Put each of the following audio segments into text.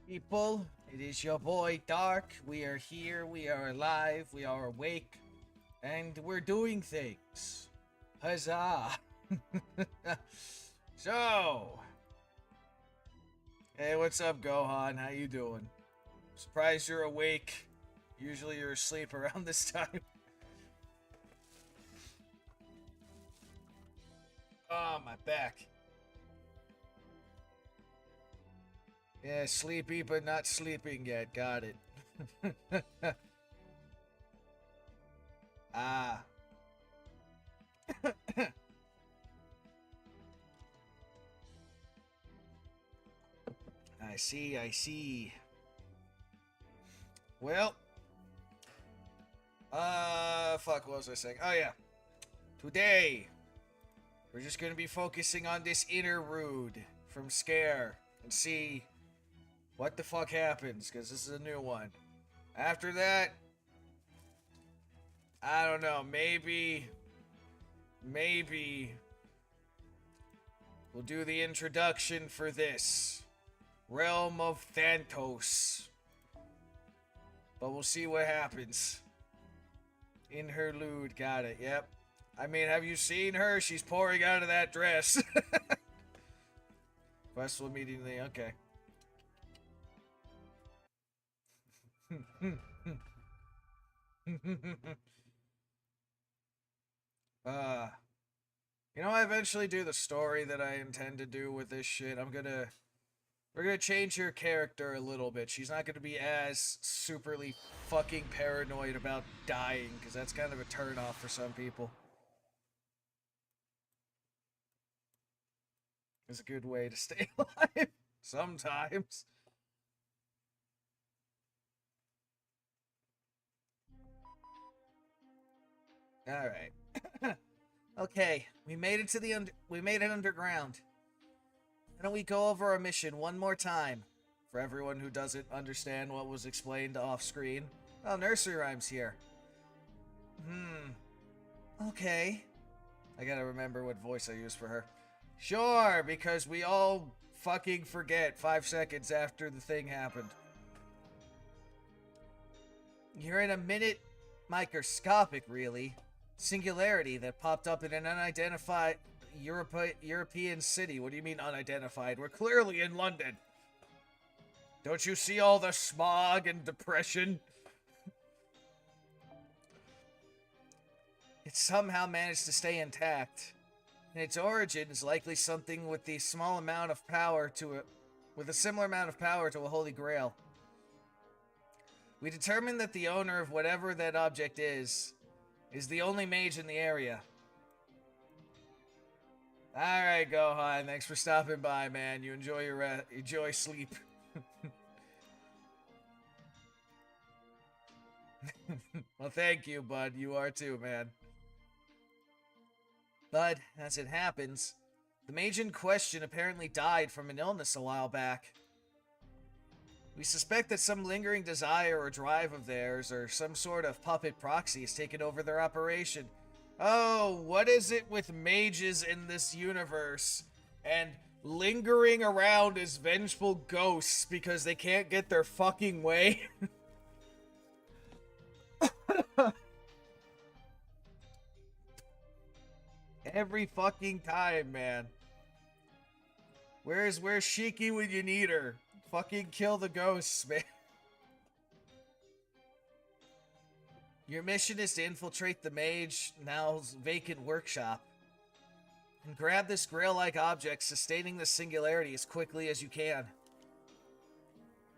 People, it is your boy Dark. We are here, we are alive, we are awake, and we're doing things. Huzzah! So, hey, what's up, Gohan? How you doing? Surprised you're awake. Usually you're asleep around this time. Oh, my back. Yeah, sleepy but not sleeping yet. Got it. Ah. I see, I see. Well. Fuck, what was I saying? Oh, yeah. Today, we're just gonna be focusing on this Interlewd from Scare and see what the fuck happens, because this is a new one. After that, I don't know, maybe we'll do the introduction for this. Realm of Thantos. But we'll see what happens. Interlewd, got it, yep. I mean, have you seen her? She's pouring out of that dress. Quest will immediately, okay. You know, I eventually do the story that I intend to do with this shit. We're gonna change her character a little bit. She's not gonna be as superly fucking paranoid about dying, because that's kind of a turn-off for some people. It's a good way to stay alive, sometimes. Alright. Okay, we made it to the we made it underground. Why don't we go over our mission one more time? For everyone who doesn't understand what was explained off screen. Oh, nursery rhyme's here. Okay. I gotta remember what voice I used for her. Sure, because we all fucking forget 5 seconds after the thing happened. You're in a minute microscopic, really. Singularity that popped up in an unidentified European city. What do you mean unidentified? We're clearly in London. Don't you see all the smog and depression? It somehow managed to stay intact. And its origin is likely something with a similar amount of power to a holy grail. We determined that the owner of whatever that object is the only mage in the area. Alright, Gohan, thanks for stopping by, man. You enjoy sleep. Well, thank you, bud. You are too, man. But, as it happens, the mage in question apparently died from an illness a while back. We suspect that some lingering desire or drive of theirs, or some sort of puppet proxy, has taken over their operation. Oh, what is it with mages in this universe and lingering around as vengeful ghosts because they can't get their fucking way? Every fucking time, man. Where's Shiki when you need her? Fucking kill the ghosts, man. Your mission is to infiltrate the mage now's vacant workshop and grab this grail-like object, sustaining the singularity as quickly as you can.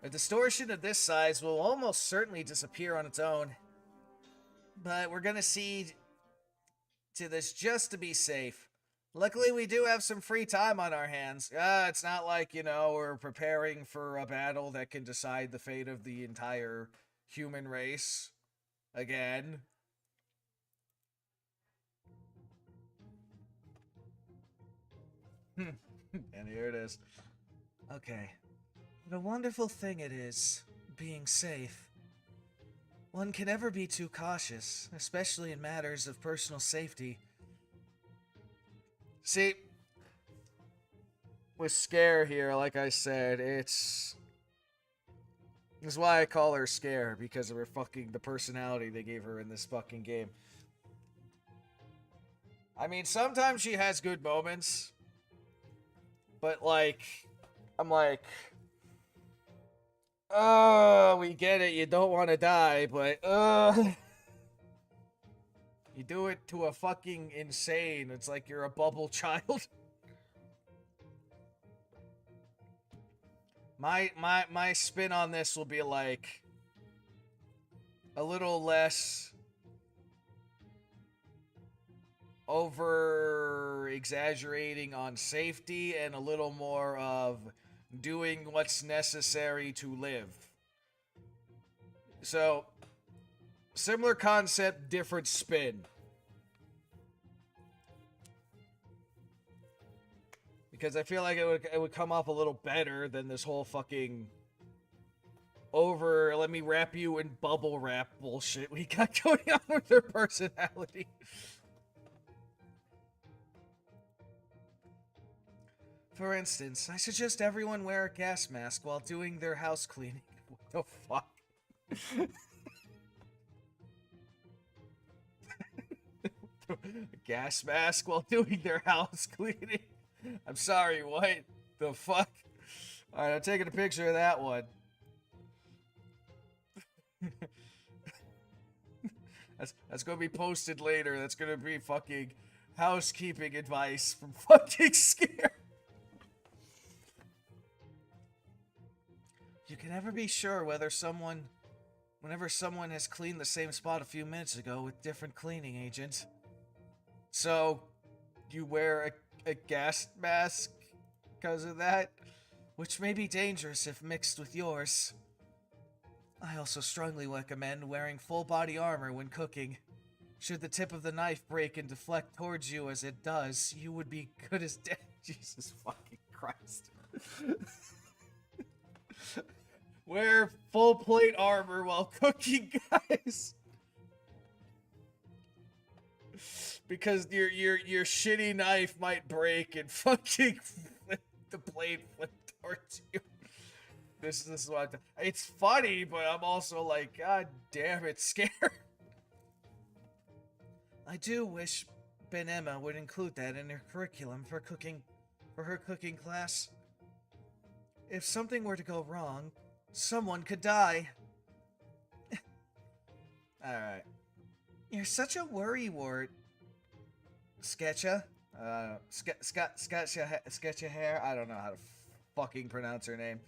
A distortion of this size will almost certainly disappear on its own, but we're gonna see to this just to be safe. Luckily, we do have some free time on our hands. It's not like, we're preparing for a battle that can decide the fate of the entire human race. Again. And here it is. Okay. What a wonderful thing it is, being safe. One can never be too cautious, especially in matters of personal safety. See, with Scare here, like I said, this is why I call her Scare, because of the personality they gave her in this fucking game. I mean, sometimes she has good moments, but I'm like, we get it, you don't want to die, but, you do it to a fucking insane. It's like you're a bubble child. My spin on this will be like a little less over exaggerating on safety and a little more of doing what's necessary to live. So, similar concept, different spin. Because I feel like it would come off a little better than this whole fucking let me wrap you in bubble wrap bullshit we got going on with her personality. For instance, I suggest everyone wear a gas mask while doing their house cleaning. What the fuck? A gas mask while doing their house cleaning. I'm sorry, what the fuck? Alright, I'm taking a picture of that one. That's gonna be posted later. That's gonna be fucking housekeeping advice from fucking Scare. You can never be sure whenever someone has cleaned the same spot a few minutes ago with different cleaning agents. So, you wear a gas mask because of that, which may be dangerous if mixed with yours. I also strongly recommend wearing full body armor when cooking. Should the tip of the knife break and deflect towards you as it does, you would be good as dead. Jesus fucking Christ. Wear full plate armor while cooking, guys. Because your shitty knife might break and fucking the blade flip towards you. This is what it's funny, but I'm also like, God damn it, Scare. I do wish Ben Emma would include that in her curriculum for her cooking class. If something were to go wrong, someone could die. Alright. You're such a worrywart. Sketcha? Sketcha hair? I don't know how to fucking pronounce her name.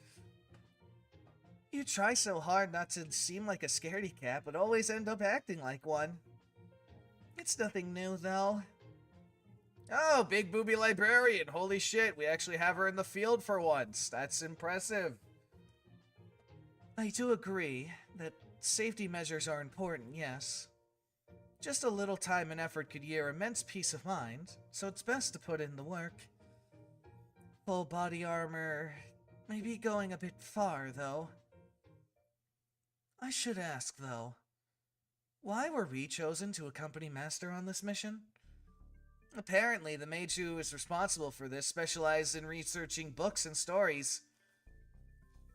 You try so hard not to seem like a scaredy cat, but always end up acting like one. It's nothing new, though. Oh, big booby librarian. Holy shit, we actually have her in the field for once. That's impressive. I do agree that safety measures are important, yes. Just a little time and effort could yield immense peace of mind, so it's best to put in the work. Full body armor may be going a bit far, though. I should ask, though, why were we chosen to accompany Master on this mission? Apparently, the mage who is responsible for this specializes in researching books and stories,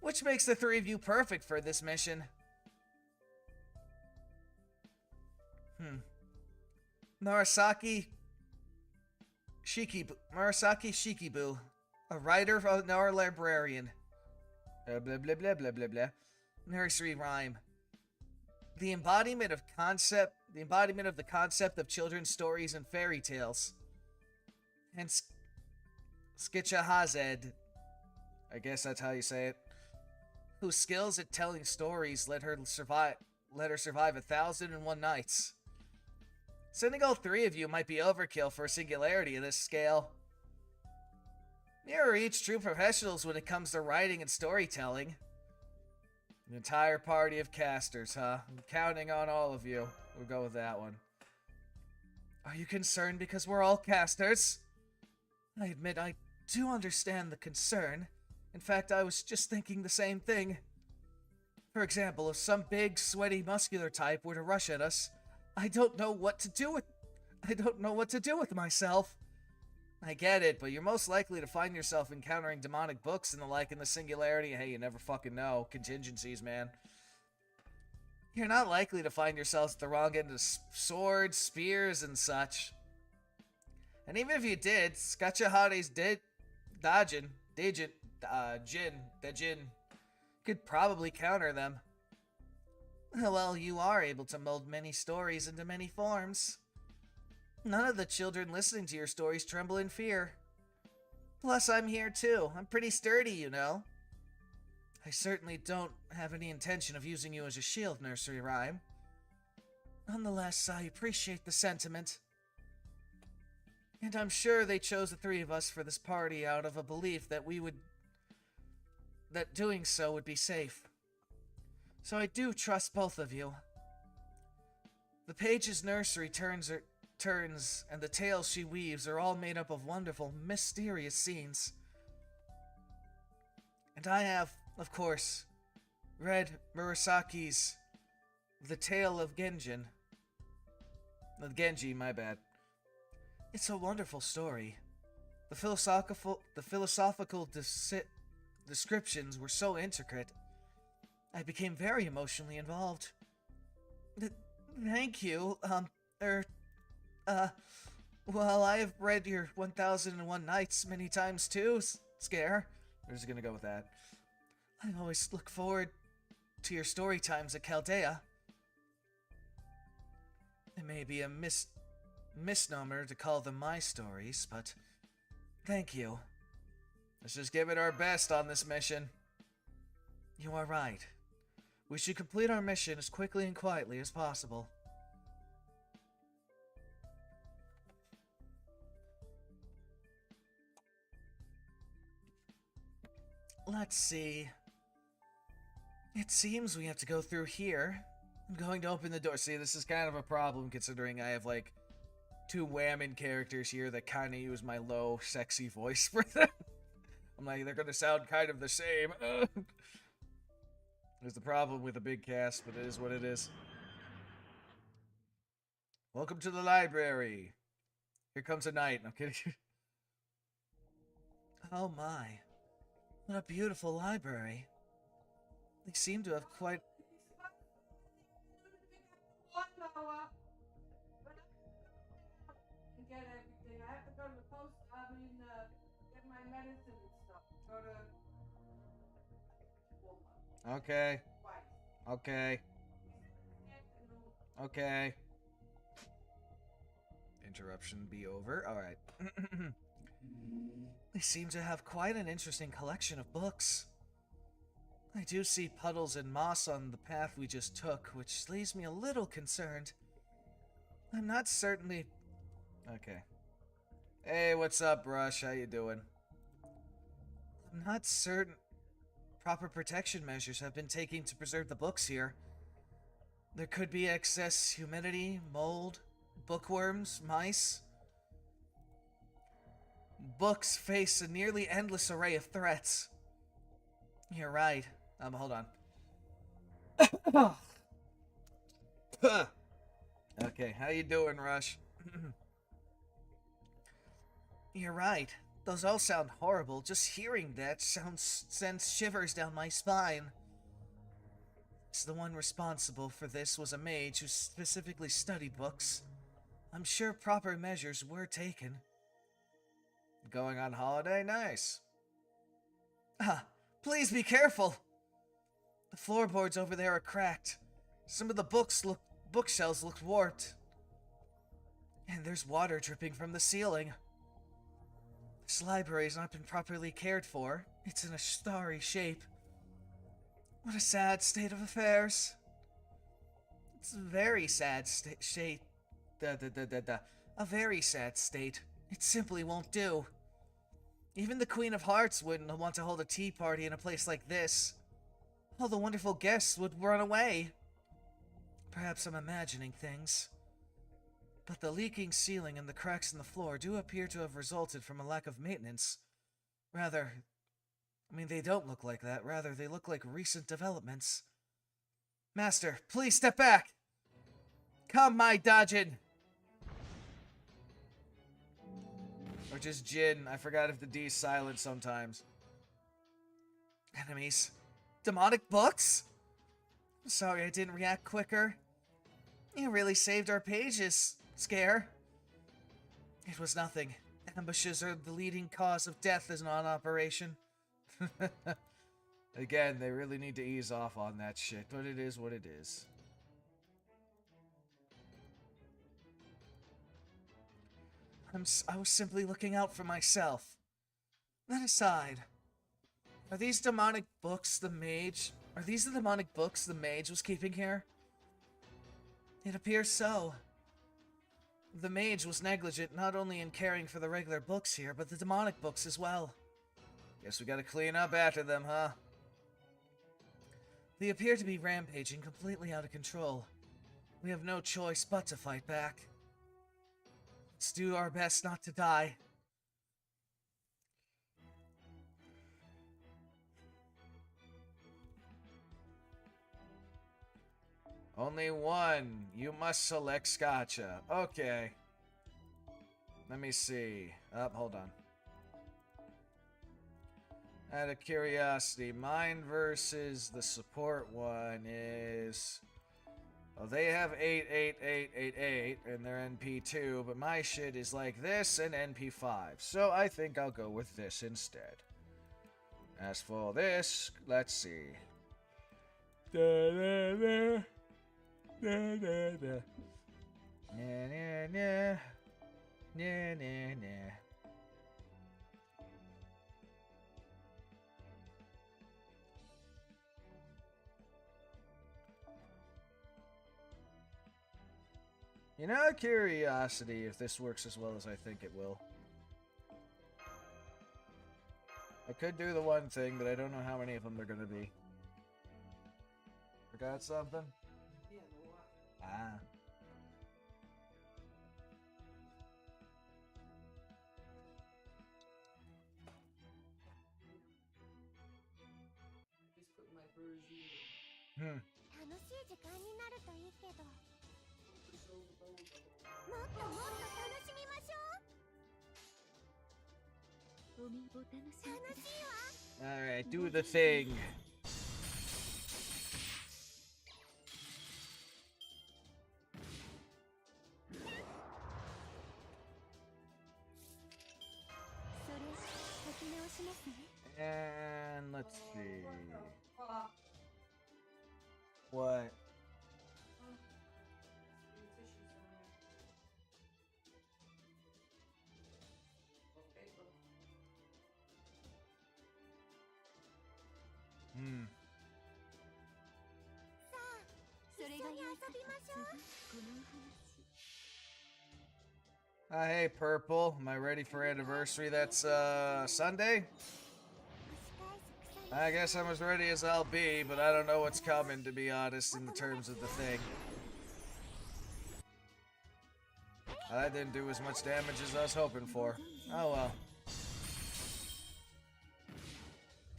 which makes the three of you perfect for this mission. Murasaki Shikibu, a writer and our librarian. Blah blah blah blah blah blah. Nursery rhyme. The embodiment of the concept of children's stories and fairy tales. Hence, Skitchahazed, I guess that's how you say it, whose skills at telling stories let her survive 1,001 nights. Sending all three of you might be overkill for a singularity of this scale. You are each true professionals when it comes to writing and storytelling. An entire party of casters, huh? I'm counting on all of you. We'll go with that one. Are you concerned because we're all casters? I admit I do understand the concern. In fact, I was just thinking the same thing. For example, if some big, sweaty, muscular type were to rush at us, I don't know what to do with myself. I get it, but you're most likely to find yourself encountering demonic books and the like in the singularity. Hey, you never fucking know. Contingencies, man. You're not likely to find yourselves at the wrong end of swords, spears, and such. And even if you did, Skachahare's Dejin could probably counter them. Well, you are able to mold many stories into many forms. None of the children listening to your stories tremble in fear. Plus, I'm here too. I'm pretty sturdy, you know. I certainly don't have any intention of using you as a shield, Nursery Rhyme. Nonetheless, I appreciate the sentiment. And I'm sure they chose the three of us for this party out of a belief that doing so would be safe. So I do trust both of you. The page's nursery turns and the tales she weaves are all made up of wonderful, mysterious scenes. And I have, of course, read Murasaki's The Tale of Genji, my bad. It's a wonderful story. The philosophical descriptions were so intricate. I became very emotionally involved. Thank you. Well, I have read your 1001 Nights many times too, Scare. We're just gonna go with that. I always look forward to your story times at Chaldea. It may be a misnomer to call them my stories, but thank you. Let's just give it our best on this mission. You are right. We should complete our mission as quickly and quietly as possible. Let's see. It seems we have to go through here. I'm going to open the door. See, this is kind of a problem considering I have, like, two Whammon characters here that kind of use my low, sexy voice for them. I'm like, they're going to sound kind of the same. There's the problem with a big cast, but it is what it is. Welcome to the library. Here comes a knight. I'm kidding. Oh my. What a beautiful library. They seem to have quite... Get everything. I have to go to the post, get my medicine and stuff. Go to... Okay. Okay. Okay. Interruption be over. Alright. They seem to have quite an interesting collection of books. I do see puddles and moss on the path we just took, which leaves me a little concerned. I'm not certainly... Okay. Hey, what's up, Rush? How you doing? I'm not certain proper protection measures have been taken to preserve the books here. There could be excess humidity, mold, bookworms, mice. Books face a nearly endless array of threats. You're right. Hold on. Okay, how you doing, Rush? You're right. Those all sound horrible. Just hearing that sends shivers down my spine. The one responsible for this was a mage who specifically studied books. I'm sure proper measures were taken. Going on holiday? Nice. Ah, please be careful! The floorboards over there are cracked. Some of the bookshelves look warped. And there's water dripping from the ceiling. This library has not been properly cared for. It's in a starry shape. What a sad state of affairs. It's a very sad state. A very sad state. It simply won't do. Even the Queen of Hearts wouldn't want to hold a tea party in a place like this. All the wonderful guests would run away. Perhaps I'm imagining things. But the leaking ceiling and the cracks in the floor do appear to have resulted from a lack of maintenance. They don't look like that. Rather, they look like recent developments. Master, please step back! Come, my Dajin! Or just Jin. I forgot if the D is silent sometimes. Enemies. Demonic books? Sorry I didn't react quicker. You really saved our pages, Scare. It was nothing. Ambushes are the leading cause of death as non-operation. Again, they really need to ease off on that shit, but it is what it is. I was simply looking out for myself. That aside, are these the demonic books the mage was keeping here? It appears so. The mage was negligent not only in caring for the regular books here, but the demonic books as well. Guess we gotta clean up after them, huh? They appear to be rampaging completely out of control. We have no choice but to fight back. Let's do our best not to die. Only one. You must select Scotcha. Okay. Let me see. Hold on. Out of curiosity, mine versus the support one is... Well, they have 88888 and they're NP2, but my shit is like this and NP5. So I think I'll go with this instead. As for this, let's see. Da-da-da. Da-da-da. Na-na-na. Na-na-na. You know, curiosity if this works as well as I think it will. I could do the one thing, but I don't know how many of them there are gonna be. Forgot something? Ah. Hmm. もっともっと楽しみましょう。楽しいわ。Alright, do the thing. And let's see. What? Hmm. Hey, Purple. Am I ready for anniversary? That's, Sunday? I guess I'm as ready as I'll be, but I don't know what's coming, to be honest, in the terms of the thing. I didn't do as much damage as I was hoping for. Oh well.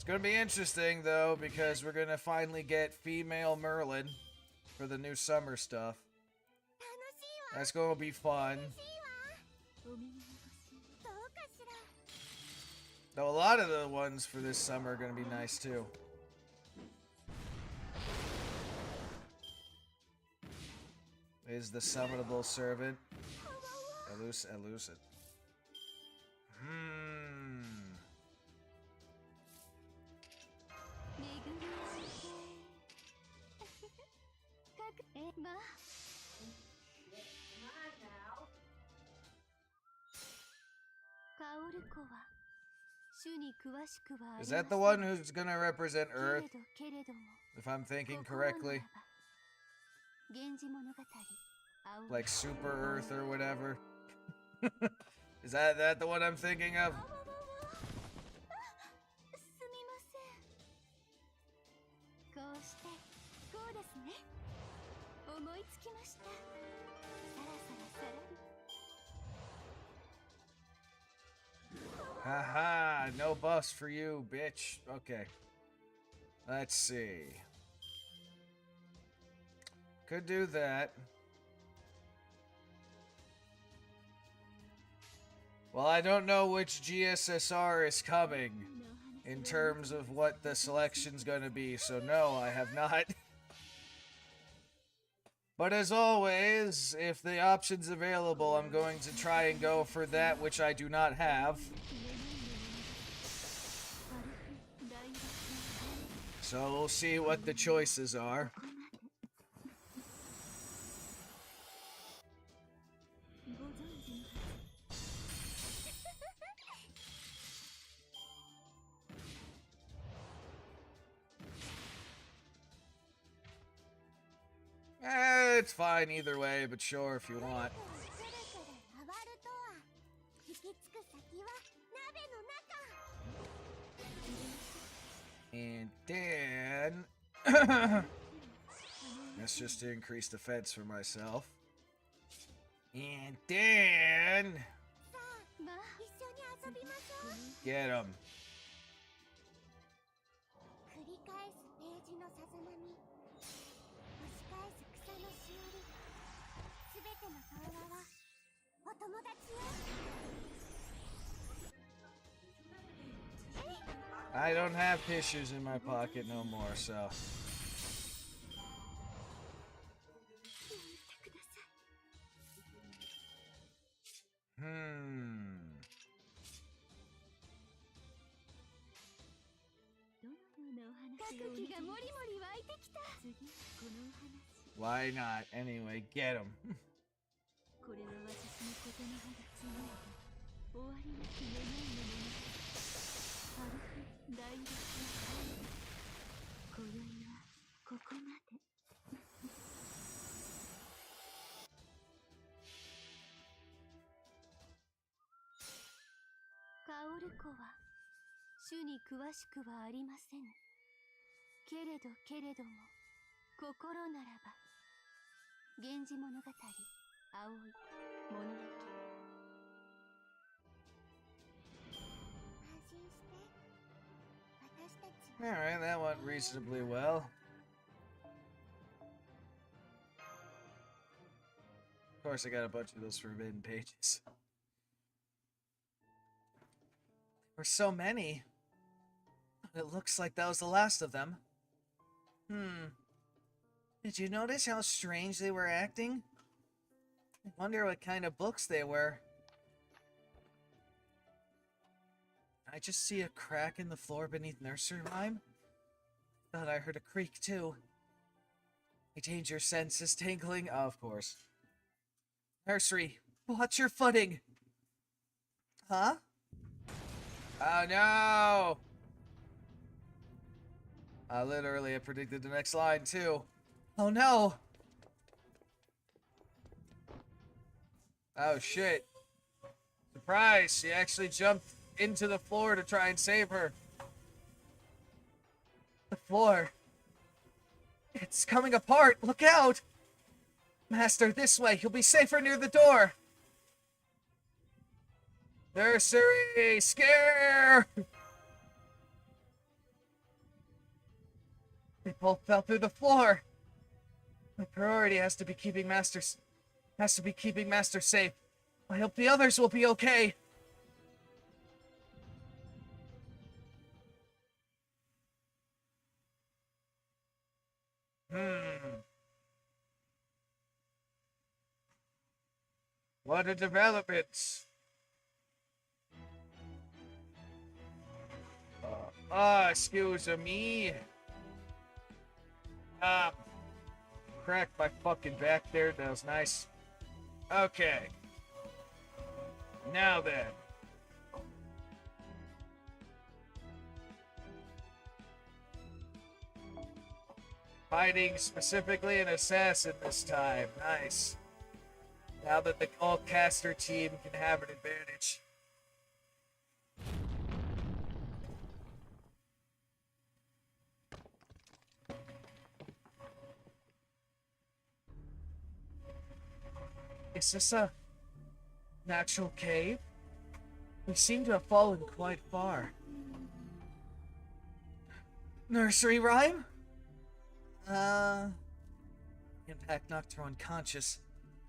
It's gonna be interesting though, because we're gonna finally get female Merlin for the new summer stuff. That's gonna be fun. お耳の星どうかしら Though a lot of the ones for this summer are gonna be nice too. Is the summonable servant elusive? Hmm. 巡り合いてかくまあ Come on now. 薫子は主に詳しくはありま Is せん that the one who's gonna represent け Earth, れどけれども if I'm thinking 心なら correctly? ば源氏物語青 Like Super Earth or whatever? Is that the one I'm thinking of? あわわわすみませんこうしてこうですね思いつきましたさらさらさらり Haha, no buffs for you, bitch. Okay. Let's see. Could do that. Well, I don't know which GSSR is coming in terms of what the selection's gonna be, so no, I have not. But as always, if the option's available, I'm going to try and go for that which I do not have. So we'll see what the choices are. It's fine either way, but sure if you want. くるくる回るとは行き着く先は鍋の中 And then... That's just to increase defense for myself. And then... さあまあ一緒に遊びましょう Get him. 繰り返すページのさざ波押し返す草のしおりすべての童話はお友達よ I don't have tissues in my pocket no more, so... 聞いてください どのようなお話を書く気がもりもり湧いてきた次このお話 Why not? Anyway, get him. これは私のことの葉が紡いだ終わりなき願いのものアルフ大学の今宵はここまで薫子は主に詳しくはありませんけれどけれども心ならば源氏物語青い物書き安心して私たちは Alright, that went reasonably well. Of course, I got a bunch of those forbidden pages. There were so many. It looks like that was the last of them. Did you notice how strange they were acting? I wonder what kind of books they were. I just see a crack in the floor beneath nursery rhyme. Thought I heard a creak too. My danger sense is tingling. Oh, of course. Nursery, watch your footing. Huh? Oh no! Literally, I predicted the next line too. Oh no! Oh shit. Surprise! She actually jumped into the floor to try and save her. The floor. It's coming apart! Look out! Master, this way! You'll be safer near the door! Nursery! Scare! They both fell through the floor. My priority has to be keeping Master safe. I hope the others will be okay. What a development. Excuse me. Cracked my fucking back there. That was nice. Okay. Now then. Fighting specifically an assassin this time. Nice. Now that the all-caster team can have an advantage. Is this a natural cave? We seem to have fallen quite far. Nursery rhyme? Impact knocked her unconscious.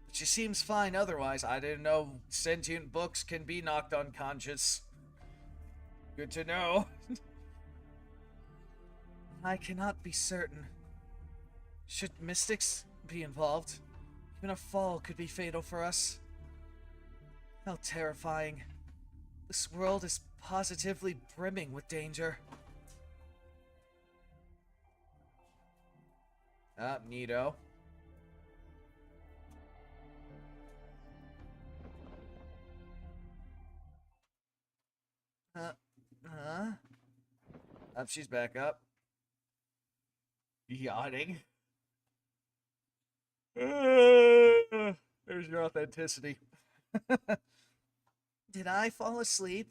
But she seems fine otherwise. I didn't know sentient books can be knocked unconscious. Good to know. I cannot be certain. Should mystics be involved? Even a fall could be fatal for us. How terrifying. This world is positively brimming with danger. Neato. Up, she's back up. Yawning. There's your authenticity. Did I fall asleep?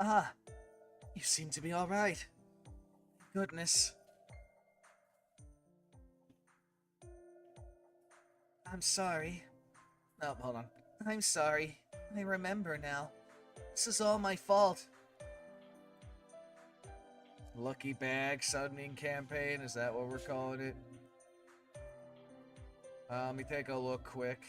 You seem to be alright. Goodness. I'm sorry. Oh, hold on. I'm sorry. I remember now. This is all my fault. Lucky bag suddening campaign, is that what we're calling it? Let me take a look quick.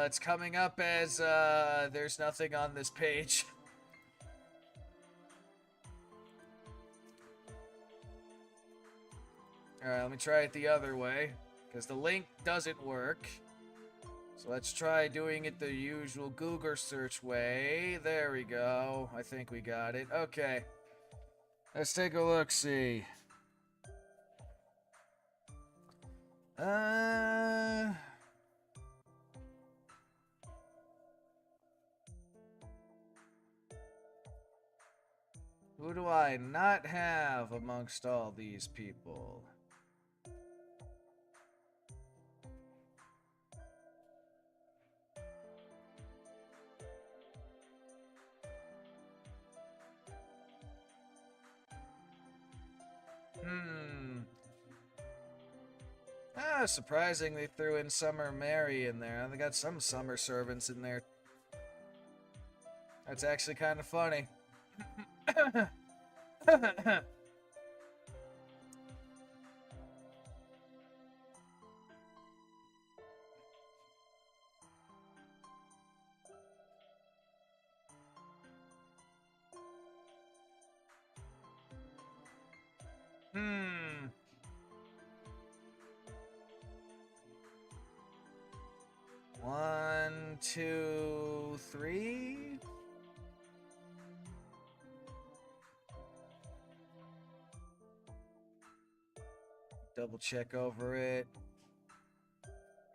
It's coming up as, there's nothing on this page. Alright, let me try it the other way, because the link doesn't work. So let's try doing it the usual Google search way. There we go. I think we got it. Okay. Let's take a look-see. Who do I not have amongst all these people? Surprising they threw in Summer Mary in there. They got some summer servants in there. That's actually kind of funny. One, two, three. Double check over it.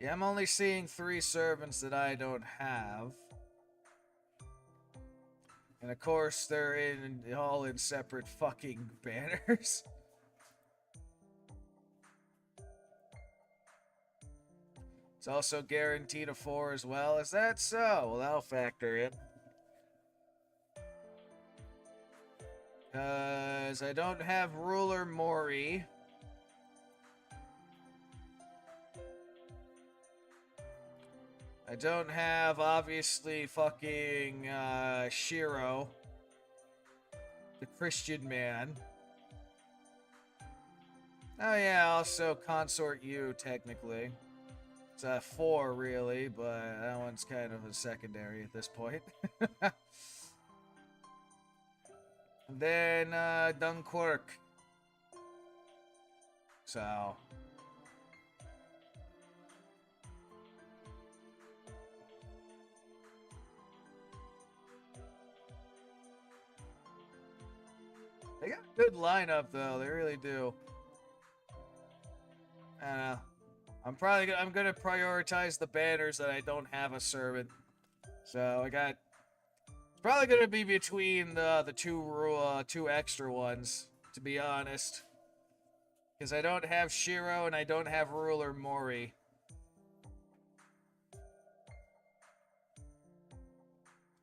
Yeah, I'm only seeing 3 servants that I don't have. And of course, they're all in separate fucking banners. It's also guaranteed a 4 as well. Is that so? Well, that'll factor in. Because I don't have Ruler Mori. I don't have, obviously, fucking Shiro, the Christian man. Oh yeah, also Consort U, technically. It's 4, really, but that one's kind of a secondary at this point. And then, Dunkirk. So... They got a good lineup, though. They really do. I don't know. I'm gonna prioritize the banners that I don't have a servant. So I got. It's probably gonna be between the two extra ones, to be honest. Because I don't have Shiro and I don't have Ruler Mori.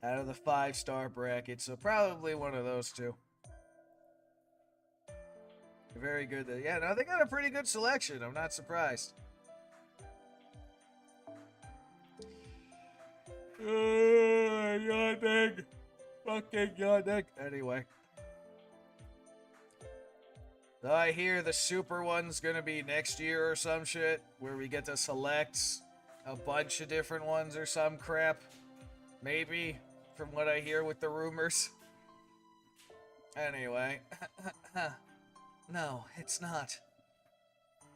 Out of the 5-star bracket, so probably one of those two. Very good. Yeah, no, they got a pretty good selection. I'm not surprised. Yawning. Fucking yawning. Anyway. Though I hear the super one's gonna be next year or some shit, where we get to select a bunch of different ones or some crap. Maybe, from what I hear with the rumors. Anyway. No, it's not.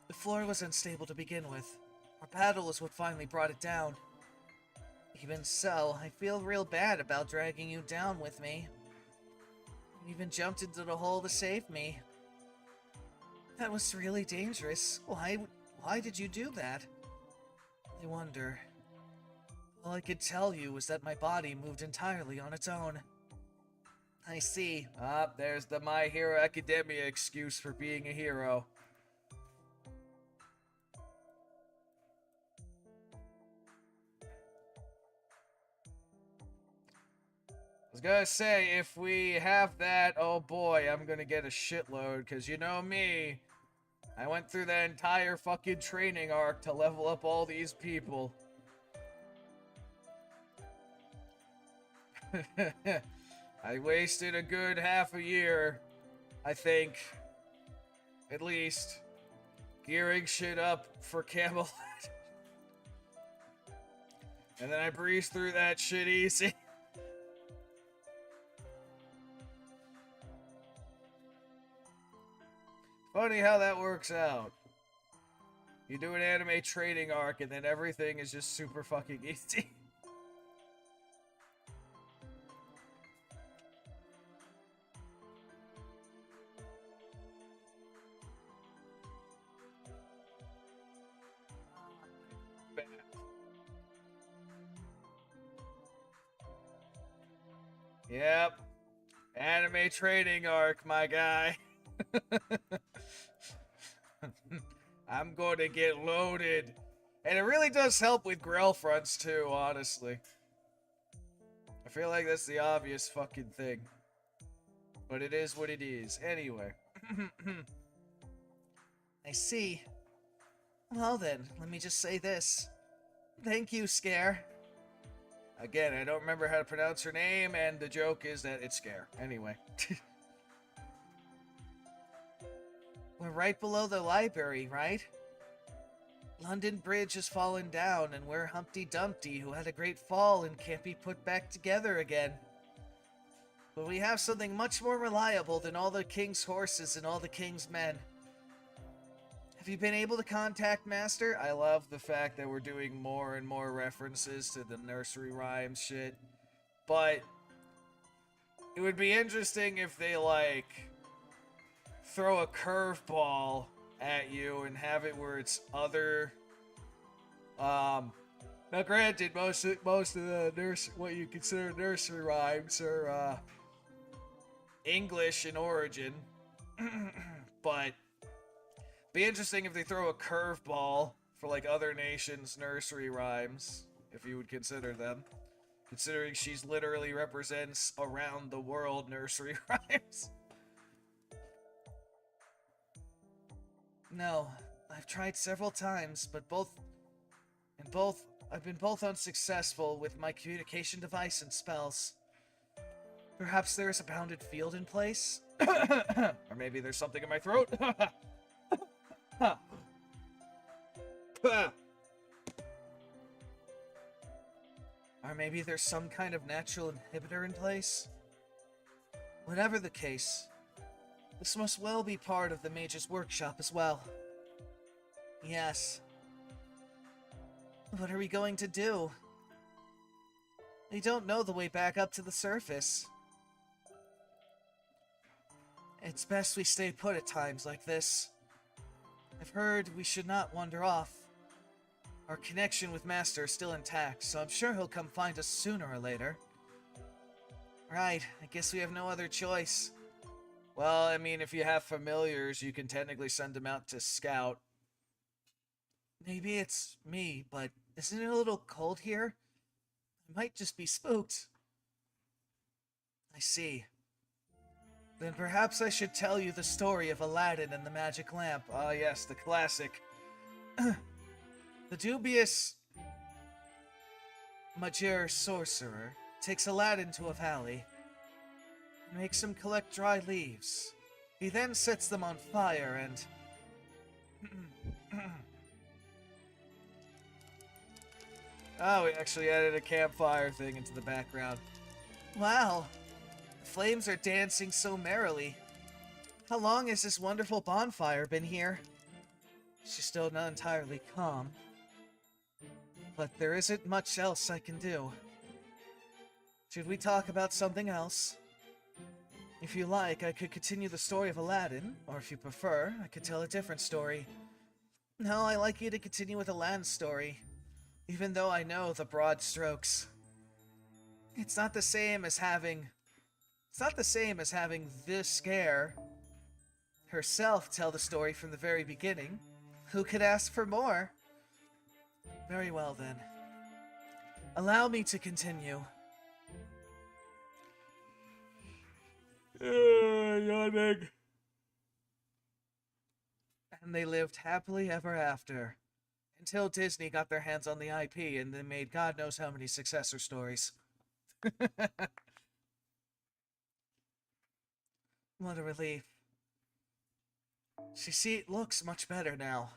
The floor was unstable to begin with. Our battle is what finally brought it down. Even so, I feel real bad about dragging you down with me. You even jumped into the hole to save me. That was really dangerous. Why did you do that? I wonder. All I could tell you was that my body moved entirely on its own. I see. Ah, there's the My Hero Academia excuse for being a hero. I was gonna say, if we have that, oh boy, I'm gonna get a shitload, because you know me. I went through that entire fucking training arc to level up all these people. I wasted a good half a year, I think, at least, gearing shit up for Camelot. And then I breezed through that shit easy. Funny how that works out. You do an anime training arc and then everything is just super fucking easy. Yep. Anime training arc, my guy. I'm going to get loaded. And it really does help with Grell fronts too, honestly. I feel like that's the obvious fucking thing. But it is what it is. Anyway. I see. Well then, let me just say this. Thank you, Scare. Again, I don't remember how to pronounce her name, and the joke is that it's Scare. Anyway. We're right below the library, right? London Bridge has fallen down, and we're Humpty Dumpty, who had a great fall and can't be put back together again. But we have something much more reliable than all the king's horses and all the king's men. Have you been able to contact Master? I love the fact that we're doing more and more references to the nursery rhymes shit. But it would be interesting if they, like, throw a curveball at you and have it where it's other... Now granted, most of the what you consider nursery rhymes are, English in origin. But be interesting if they throw a curveball for, like, other nations' nursery rhymes, if you would consider them. Considering she's literally represents around the world nursery rhymes. No, I've tried several times, but I've been both unsuccessful with my communication device and spells. Perhaps there is a bounded field in place? Or maybe there's something in my throat? Or maybe there's some kind of natural inhibitor in place? Whatever the case, this must well be part of the mage's workshop as well. Yes. What are we going to do? We don't know the way back up to the surface. It's best we stay put at times like this. I've heard we should not wander off. Our connection with Master is still intact, so I'm sure he'll come find us sooner or later. Right, I guess we have no other choice. Well, I mean, if you have familiars, you can technically send them out to scout. Maybe it's me, but isn't it a little cold here? I might just be spooked. I see. Then perhaps I should tell you the story of Aladdin and the magic lamp. Ah, yes, the classic. The dubious Major sorcerer takes Aladdin to a valley and makes him collect dry leaves. He then sets them on fire and... Oh, we actually added a campfire thing into the background. Wow, the flames are dancing so merrily. How long has this wonderful bonfire been here? She's still not entirely calm. But there isn't much else I can do. Should we talk about something else? If you like, I could continue the story of Aladdin, or if you prefer, I could tell a different story. No, I like you to continue with Aladdin's story, even though I know the broad strokes. It's not the same as having this scare herself tell the story from the very beginning. Who could ask for more? Very well, then. Allow me to continue. Yawning. And they lived happily ever after. Until Disney got their hands on the IP and they made God knows how many successor stories. What a relief. She looks much better now.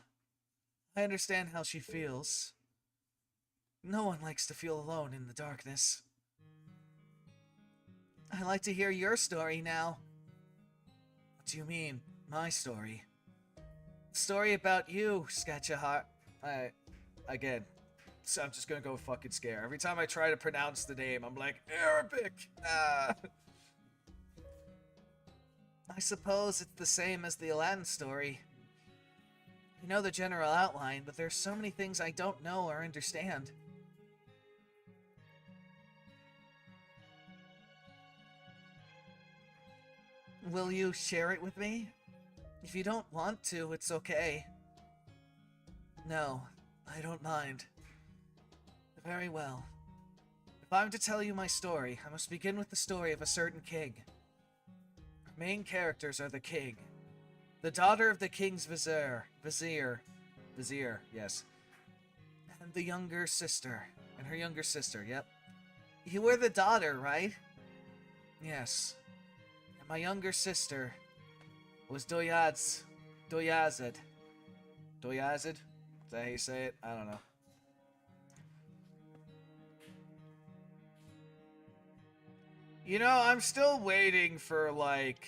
I understand how she feels. No one likes to feel alone in the darkness. I'd like to hear your story now. What do you mean, my story? The story about you, Sketchahart. Again, so I'm just gonna go fucking scare. Every time I try to pronounce the name, I'm like, Arabic! I suppose it's the same as the Aladdin story. I know the general outline, but there's so many things I don't know or understand. Will you share it with me? If you don't want to, it's okay. No, I don't mind. Very well. If I'm to tell you my story, I must begin with the story of a certain king. Our main characters are the king, the daughter of the king's vizier, yes, and the younger sister, and her younger sister, yep. You were the daughter, right? Yes. And my younger sister was Doyazid. Doyazid? Is that how you say it? I don't know. You know, I'm still waiting for, like,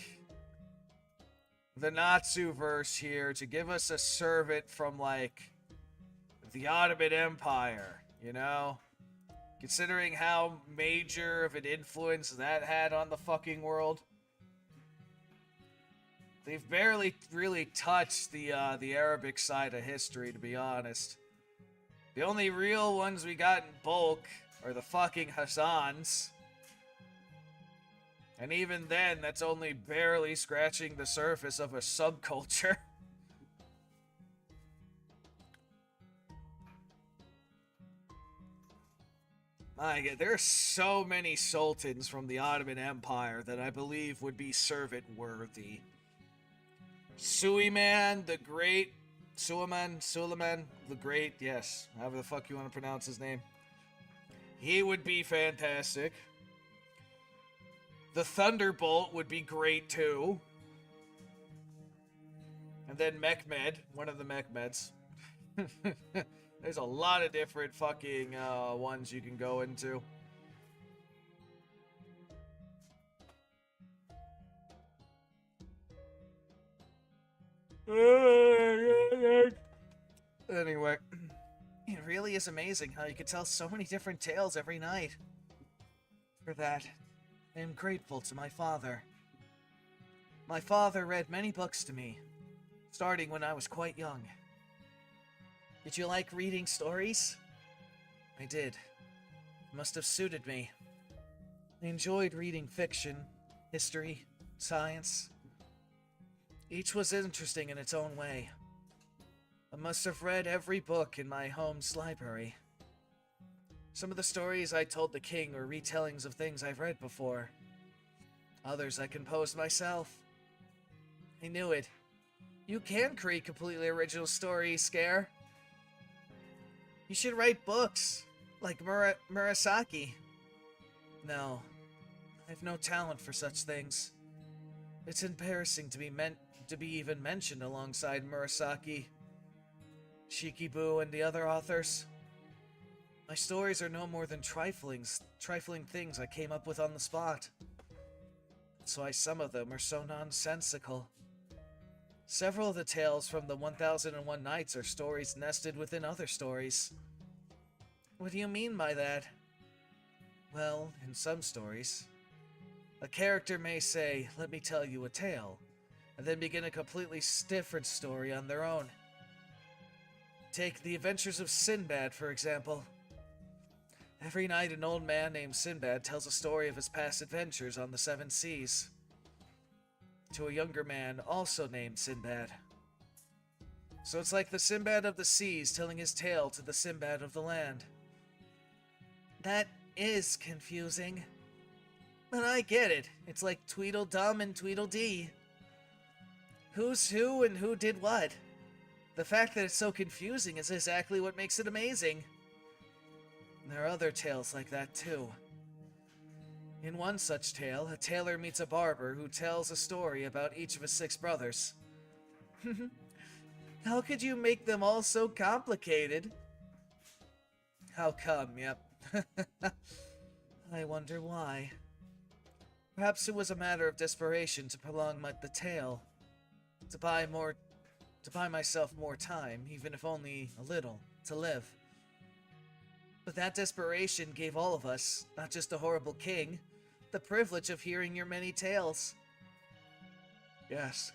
the Natsu-verse here to give us a servant from, like, the Ottoman Empire, you know? Considering how major of an influence that had on the fucking world. They've barely really touched the Arabic side of history, to be honest. The only real ones we got in bulk are the fucking Hassans. And even then, that's only barely scratching the surface of a subculture. My God, there are so many sultans from the Ottoman Empire that I believe would be servant-worthy. Suleiman the Great Suleiman the Great, yes, however the fuck you want to pronounce his name. He would be fantastic. The Thunderbolt would be great too. And then Mechmed, one of the Mechmeds. There's a lot of different fucking ones you can go into. Anyway, it really is amazing how you could tell so many different tales every night. For that, I am grateful to my father. My father read many books to me, starting when I was quite young. Did you like reading stories? I did. It must have suited me. I enjoyed reading fiction, history, science. Each was interesting in its own way. I must have read every book in my home's library. Some of the stories I told the king were retellings of things I've read before. Others I composed myself. I knew it. You can create completely original stories, Scare. You should write books, like Murasaki. No, I have no talent for such things. It's embarrassing to be even mentioned alongside Murasaki, Shikibu, and the other authors. My stories are no more than trifling things I came up with on the spot. That's why some of them are so nonsensical. Several of the tales from the 1001 Nights are stories nested within other stories. What do you mean by that? Well, in some stories, a character may say, "Let me tell you a tale," and then begin a completely different story on their own. Take The Adventures of Sinbad, for example. Every night an old man named Sinbad tells a story of his past adventures on the seven seas, to a younger man also named Sinbad. So it's like the Sinbad of the seas telling his tale to the Sinbad of the land. That is confusing. But I get it. It's like Tweedledum and Tweedledee. Who's who and who did what? The fact that it's so confusing is exactly what makes it amazing. And there are other tales like that too. In one such tale, a tailor meets a barber who tells a story about each of his 6 brothers. How could you make them all so complicated? How come, yep. I wonder why. Perhaps it was a matter of desperation to prolong the tale. To buy myself more time, even if only a little, to live. But that desperation gave all of us, not just a horrible king, the privilege of hearing your many tales. Yes.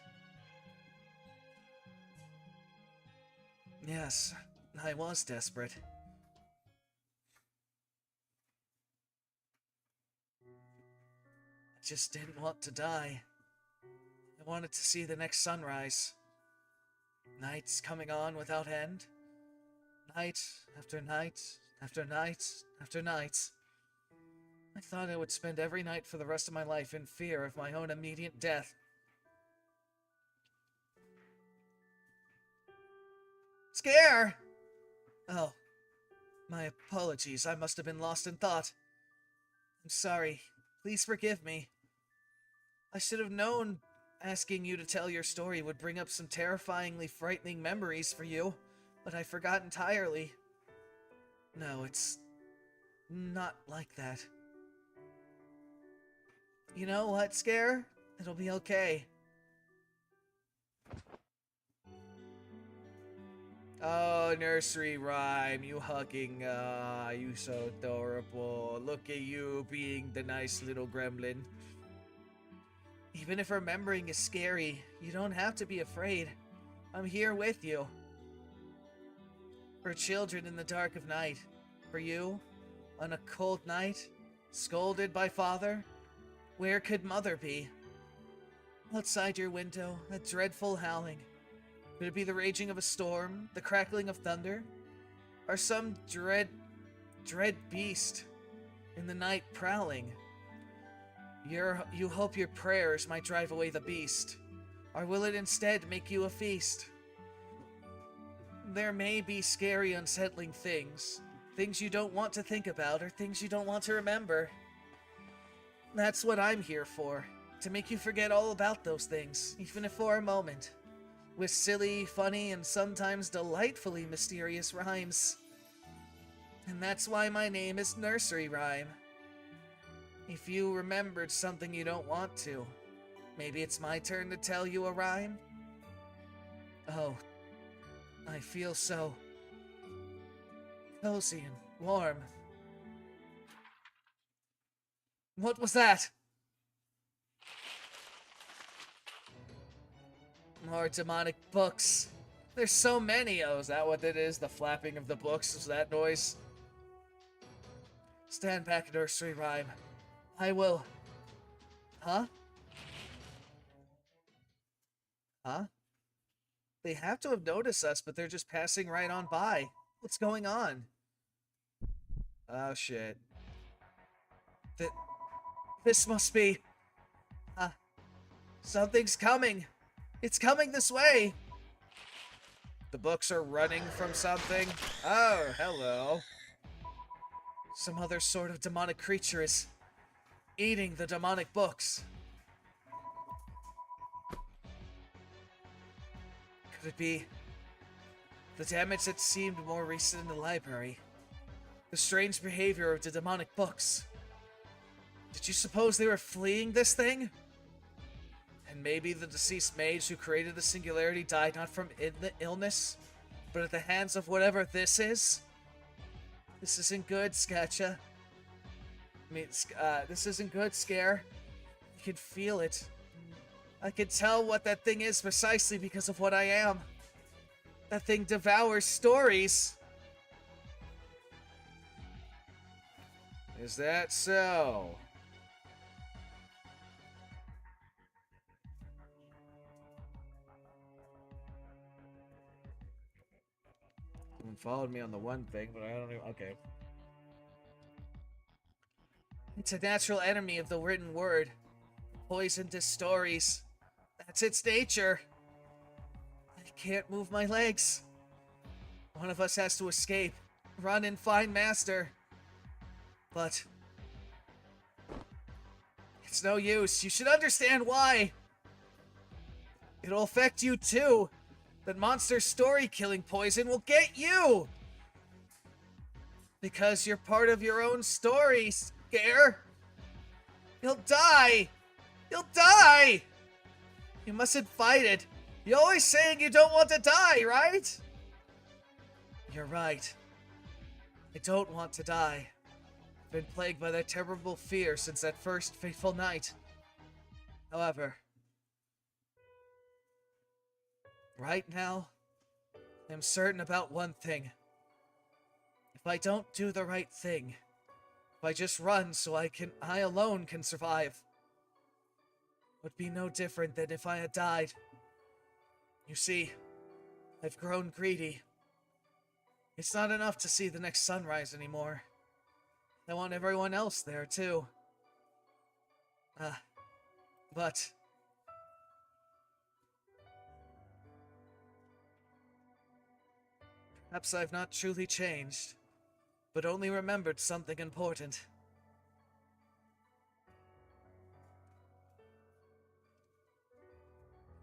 Yes, I was desperate. I just didn't want to die. I wanted to see the next sunrise. Nights coming on without end. Night after night after night after night. I thought I would spend every night for the rest of my life in fear of my own immediate death. Scare! Oh, my apologies. I must have been lost in thought. I'm sorry. Please forgive me. I should have known asking you to tell your story would bring up some terrifyingly frightening memories for you, but I forgot entirely. No, it's not like that. You know what, Scare? It'll be okay. Oh, nursery rhyme, you hugging, you so adorable. Look at you being the nice little gremlin. Even if remembering is scary, you don't have to be afraid. I'm here with you. For children in the dark of night. For you, on a cold night, scolded by father, where could mother be? Outside your window, a dreadful howling. Could it be the raging of a storm, the crackling of thunder, or some dread beast in the night prowling? You hope your prayers might drive away the beast, or will it instead make you a feast? there may be scary, unsettling things. Things you don't want to think about, or things you don't want to remember. That's what I'm here for. To make you forget all about those things, even if for a moment. With silly, funny, and sometimes delightfully mysterious rhymes. And that's why my name is Nursery Rhyme. If you remembered something you don't want to, maybe it's my turn to tell you a rhyme? Oh, I feel so cozy and warm. What was that? More demonic books. There's so many. Oh, is that what it is? The flapping of the books? Is that noise? Stand back, Nursery Rhyme. I will... Huh? Huh? They have to have noticed us, but they're just passing right on by. What's going on? Oh, shit. This must be... something's coming. It's coming this way. The books are running from something. Oh, hello. Some other sort of demonic creature is eating the demonic books. Could it be the damage that seemed more recent in the library? The strange behavior of the demonic books? Did you suppose they were fleeing this thing? And maybe the deceased mage who created the singularity died not from illness, but at the hands of whatever this is? This isn't good, Skatcha. This isn't good, Scare. You can feel it. I can tell what that thing is precisely because of what I am. That thing devours stories. Is that so? Someone followed me on the one thing, but I don't know. Okay. It's a natural enemy of the written word. Poison to stories. That's its nature. I can't move my legs. One of us has to escape. Run and find Master. But... it's no use. You should understand why. It'll affect you too. That monster story-killing poison will get you! Because you're part of your own story, Scare! You'll die! You'll die! You mustn't fight it. You're always saying you don't want to die, right? You're right. I don't want to die. I've been plagued by that terrible fear since that first fateful night. However... right now, I'm certain about one thing. If I don't do the right thing, if I just run so I alone can survive, would be no different than if I had died. You see, I've grown greedy. It's not enough to see the next sunrise anymore. I want everyone else there too. But... perhaps I've not truly changed, but only remembered something important.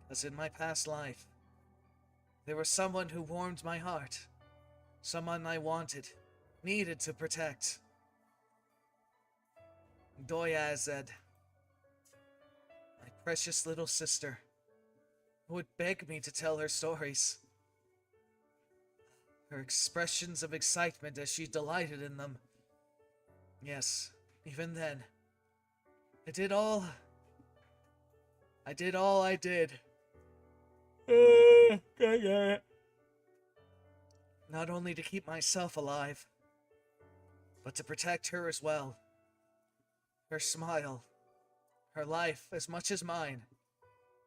As in my past life, there was someone who warmed my heart. Someone I wanted, needed to protect. Doyazed, my precious little sister, who would beg me to tell her stories. Her expressions of excitement as she delighted in them. Yes, even then, I did all I did. Not only to keep myself alive, but to protect her as well. Her smile, her life as much as mine,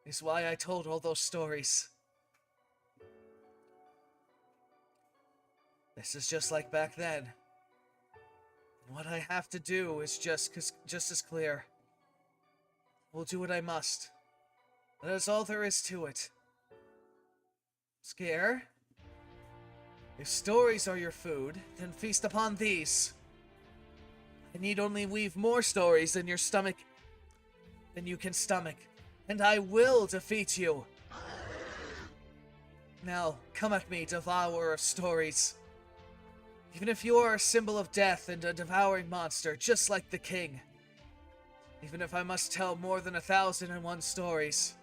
is why I told all those stories. This is just like back then. And what I have to do is just as clear. Will do what I must. That is all there is to it. Scare? If stories are your food, then feast upon these. I need only weave more stories than your stomach, than you can stomach, and I will defeat you. Now, come at me, devourer of stories. Even if you are a symbol of death and a devouring monster, just like the king. Even if I must tell more than 1,001 stories.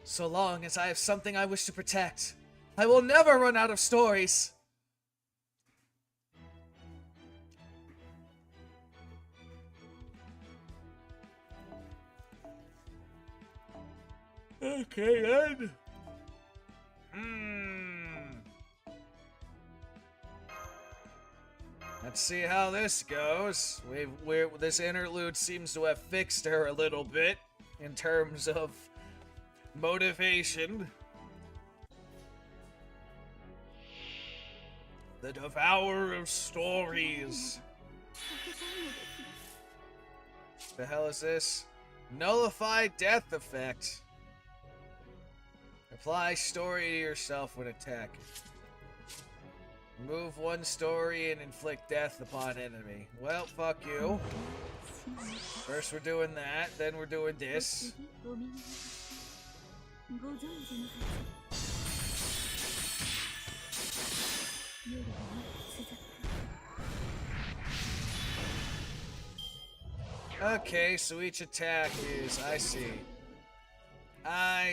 So long as I have something I wish to protect, I will never run out of stories. Okay, then. Let's see how this goes. This interlude seems to have fixed her a little bit in terms of motivation. The Devourer of Stories. The hell is this? Nullify Death Effect. Apply story to yourself when attacking. Remove one story and inflict death upon enemy. Well, fuck you. First we're doing that, then we're doing this. Okay, so each attack is... I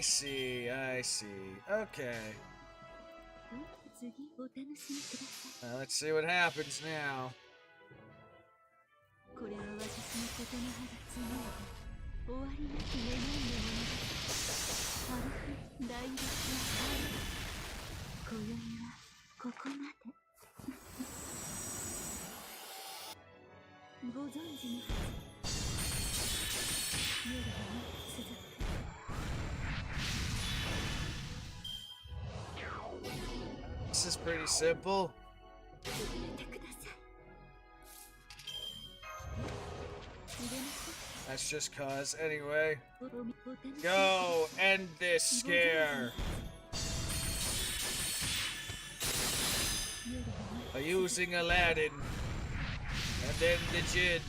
see. Okay. Let's see what happens now. This is pretty simple. That's just cause. Anyway. Go! End this scare! By using Aladdin. And then the Jinn.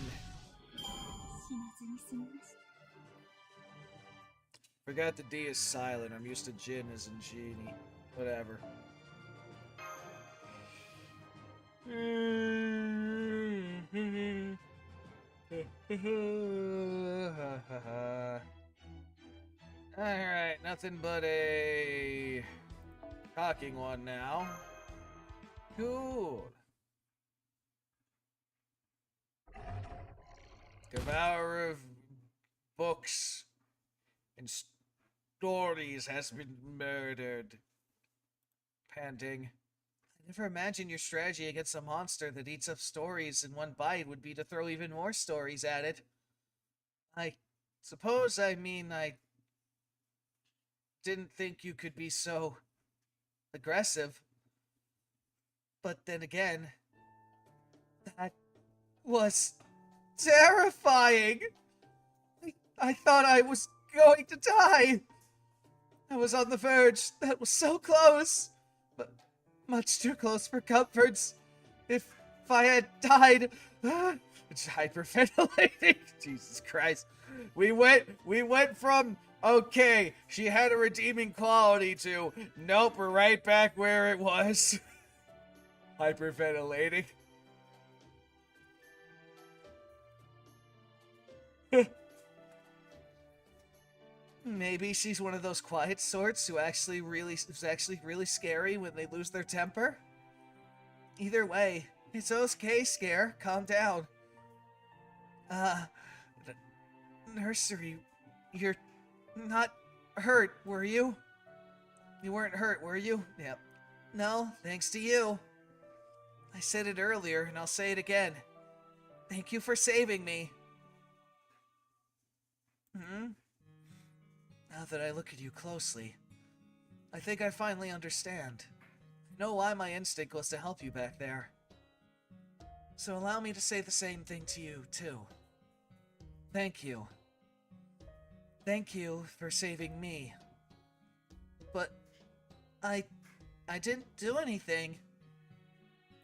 Forgot the D is silent. I'm used to Jinn as in genie. Whatever. Alright, nothing but a talking one now. Cool. Devourer of books and stories has been murdered. Panting. I never imagined your strategy against a monster that eats up stories in one bite would be to throw even more stories at it. I suppose I didn't think you could be so aggressive. But then again, that was terrifying! I thought I was going to die! I was on the verge. That was so close! But much too close for comforts. If I had died... It's hyperventilating. Jesus Christ. We went from, okay, she had a redeeming quality to, nope, we're right back where it was. Hyperventilating. Maybe she's one of those quiet sorts who's actually really scary when they lose their temper. Either way, it's okay, Scare. Calm down. Nursery, you're not hurt, were you? You weren't hurt, were you? Yep. No, thanks to you. I said it earlier, and I'll say it again. Thank you for saving me. Now that I look at you closely, I think I finally understand. I know why my instinct was to help you back there. So allow me to say the same thing to you, too. Thank you. Thank you for saving me. But I didn't do anything.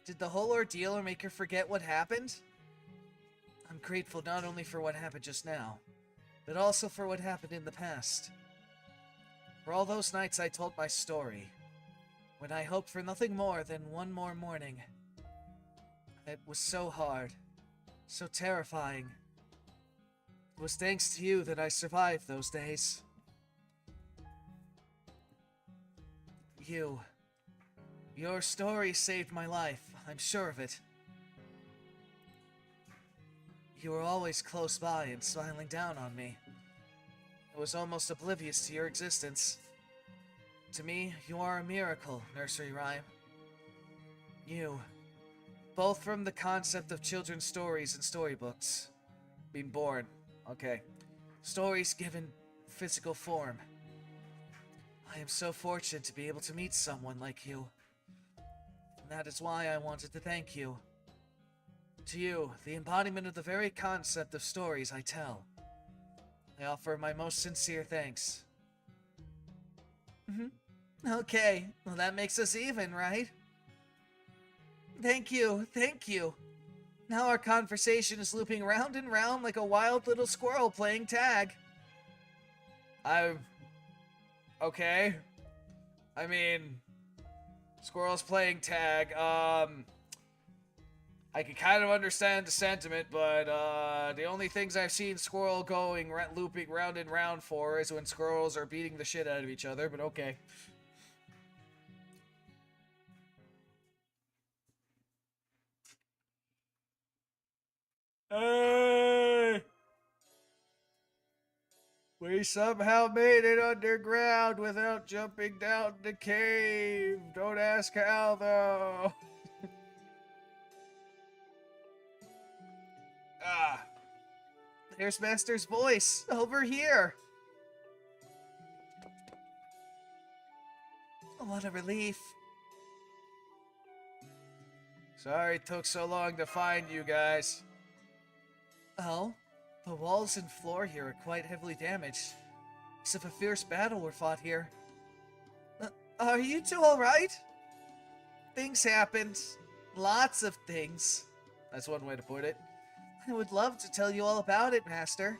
Did the whole ordeal make her forget what happened? I'm grateful not only for what happened just now, but also for what happened in the past. For all those nights I told my story, when I hoped for nothing more than one more morning. It was so hard, so terrifying. It was thanks to you that I survived those days. Your story saved my life, I'm sure of it. You were always close by and smiling down on me. I was almost oblivious to your existence. To me, you are a miracle, nursery rhyme. You, both from the concept of children's stories and storybooks, being born, okay, stories given physical form. I am so fortunate to be able to meet someone like you. And that is why I wanted to thank you. To you, the embodiment of the very concept of stories I tell. I offer my most sincere thanks. Okay, well that makes us even, right? Thank you. Now our conversation is looping round and round like a wild little squirrel playing tag. Okay. I mean, squirrels playing tag, I can kind of understand the sentiment, but the only things I've seen squirrel looping round and round for is when squirrels are beating the shit out of each other, but okay. Hey! We somehow made it underground without jumping down the cave. Don't ask how, though. There's Master's voice, over here. Oh, what a relief. Sorry it took so long to find you guys. Oh, the walls and floor here are quite heavily damaged. As if a fierce battle were fought here. Are you two alright? Things happened. Lots of things. That's one way to put it. I would love to tell you all about it, Master.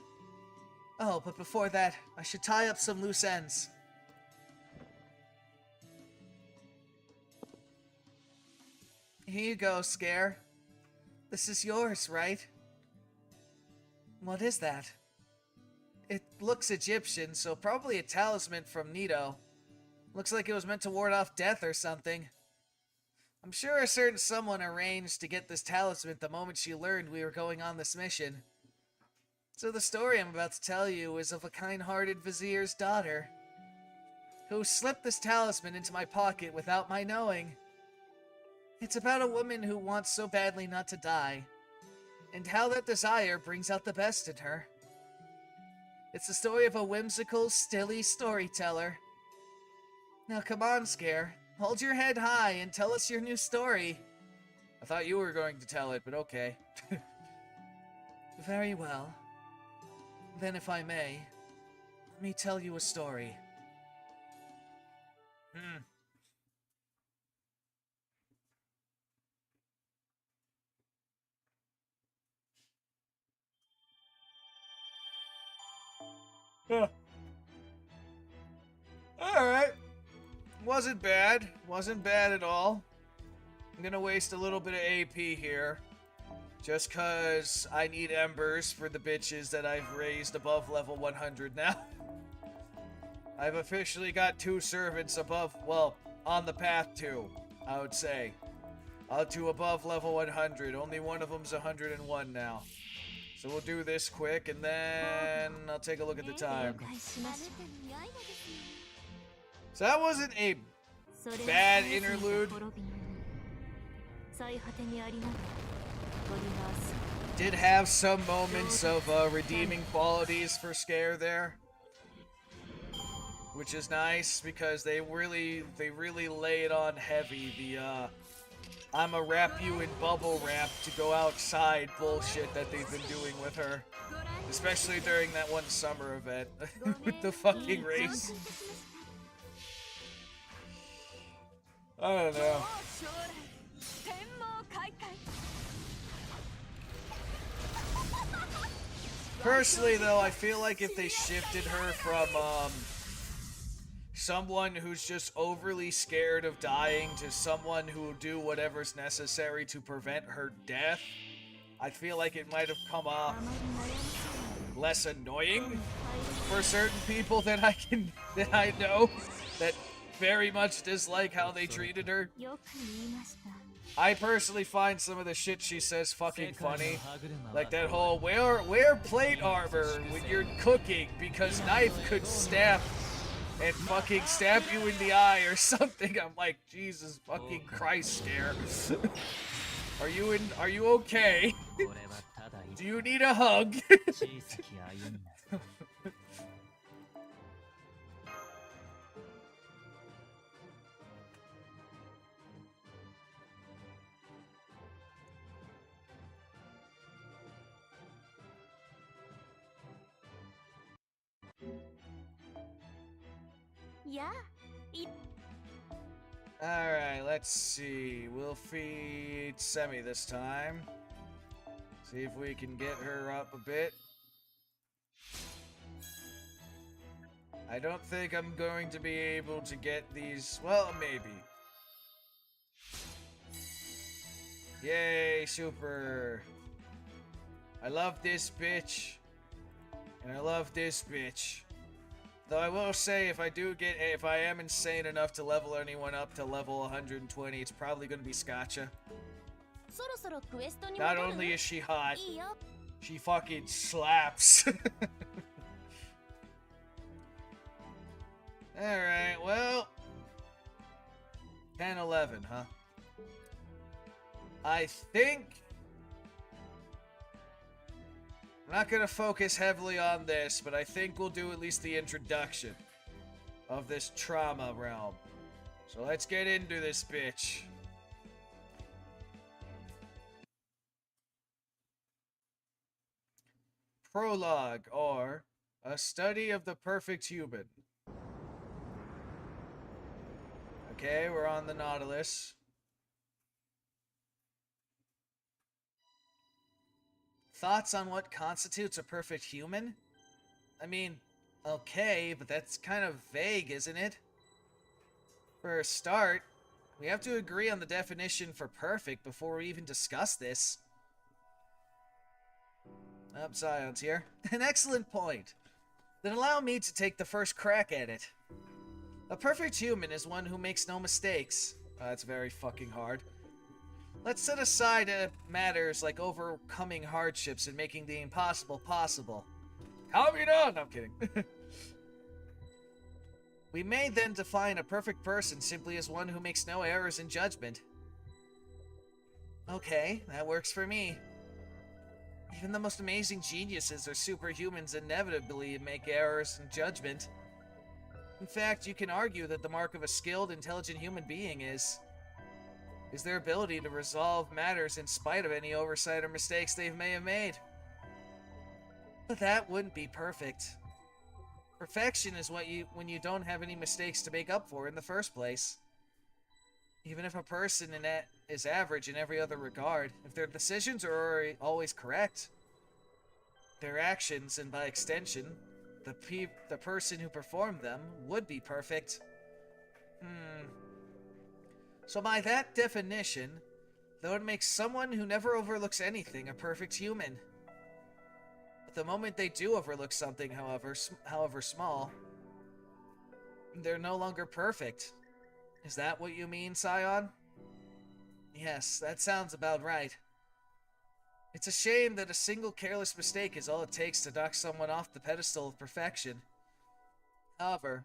Oh, but before that, I should tie up some loose ends. Here you go, Scare. This is yours, right? What is that? It looks Egyptian, so probably a talisman from Nito. Looks like it was meant to ward off death or something. I'm sure a certain someone arranged to get this talisman the moment she learned we were going on this mission. So the story I'm about to tell you is of a kind-hearted vizier's daughter, who slipped this talisman into my pocket without my knowing. It's about a woman who wants so badly not to die, and how that desire brings out the best in her. It's the story of a whimsical, stilly storyteller. Now come on, Scare. Hold your head high and tell us your new story. I thought you were going to tell it, but okay. Very well. Then if I may, let me tell you a story. Alright. Wasn't bad. Wasn't bad at all. I'm gonna waste a little bit of AP here. Just cause I need embers for the bitches that I've raised above level 100 now. I've officially got 2 servants above, well, on the path to, I would say. To above level 100. Only one of them's 101 now. So we'll do this quick, and then I'll take a look at the time. So that wasn't a bad interlude. Did have some moments of redeeming qualities for Scare there, which is nice because they really lay it on heavy. The I'ma wrap you in bubble wrap to go outside bullshit that they've been doing with her, especially during that one summer event with the fucking race. I don't know. Personally, though, I feel like if they shifted her from, someone who's just overly scared of dying to someone who will do whatever's necessary to prevent her death, I feel like it might have come off less annoying for certain people that I know that very much dislike how they treated her. I personally find some of the shit she says fucking funny. Like that whole wear plate armor when you're cooking because knife could stab and fucking stab you in the eye or something. I'm like, Jesus fucking Christ, Scare. Are you okay? Do you need a hug? Yeah. Alright, let's see. We'll feed Semi this time. See if we can get her up a bit. I don't think I'm going to be able to get these... Well, maybe. Yay, super. I love this bitch. And I love this bitch. Though I will say, if I am insane enough to level anyone up to level 120, it's probably going to be Scotcha. Not only is she hot, she fucking slaps. Alright, well... 10-11, huh? I think... I'm not gonna focus heavily on this, but I think we'll do at least the introduction of this trauma realm. So let's get into this bitch. Prologue, or A Study of the Perfect Human. Okay, we're on the Nautilus. Thoughts on what constitutes a perfect human? I mean, okay, but that's kind of vague, isn't it? For a start, we have to agree on the definition for perfect before we even discuss this. Zion's here. An excellent point. Then allow me to take the first crack at it. A perfect human is one who makes no mistakes. That's very fucking hard. Let's set aside matters like overcoming hardships and making the impossible possible. Calm you down! No, I'm kidding. We may then define a perfect person simply as one who makes no errors in judgment. Okay, that works for me. Even the most amazing geniuses or superhumans inevitably make errors in judgment. In fact, you can argue that the mark of a skilled, intelligent human being is their ability to resolve matters in spite of any oversight or mistakes they may have made. But that wouldn't be perfect. Perfection is when you don't have any mistakes to make up for in the first place. Even if a person is average in every other regard, if their decisions are always correct, their actions, and by extension, the person who performed them, would be perfect. So by that definition, that would make someone who never overlooks anything a perfect human. But the moment they do overlook something, however small, they're no longer perfect. Is that what you mean, Scion? Yes, that sounds about right. It's a shame that a single careless mistake is all it takes to knock someone off the pedestal of perfection. However,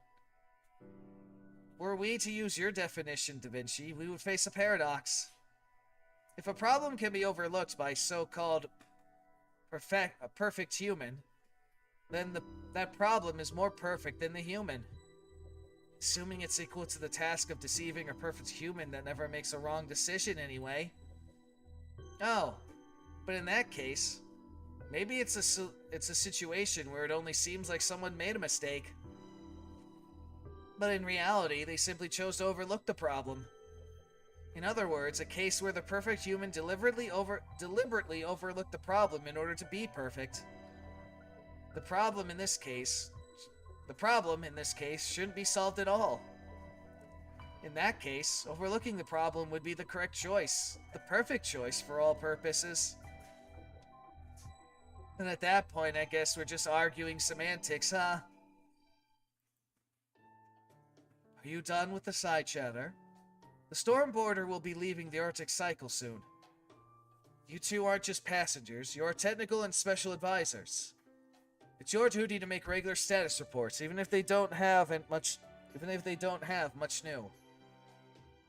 were we to use your definition, Da Vinci, we would face a paradox. If a problem can be overlooked by so-called a perfect human, then that problem is more perfect than the human. Assuming it's equal to the task of deceiving a perfect human that never makes a wrong decision anyway. Oh, but in that case, maybe it's a situation where it only seems like someone made a mistake. But in reality, they simply chose to overlook the problem. In other words, a case where the perfect human deliberately overlooked the problem in order to be perfect. The problem in this case shouldn't be solved at all. In that case, overlooking the problem would be the correct choice, the perfect choice for all purposes. And at that point, I guess we're just arguing semantics, huh? Are you done with the side chatter? The Storm Border will be leaving the Arctic Cycle soon. You two aren't just passengers, you're technical and special advisors. It's your duty to make regular status reports, even if they don't have much new.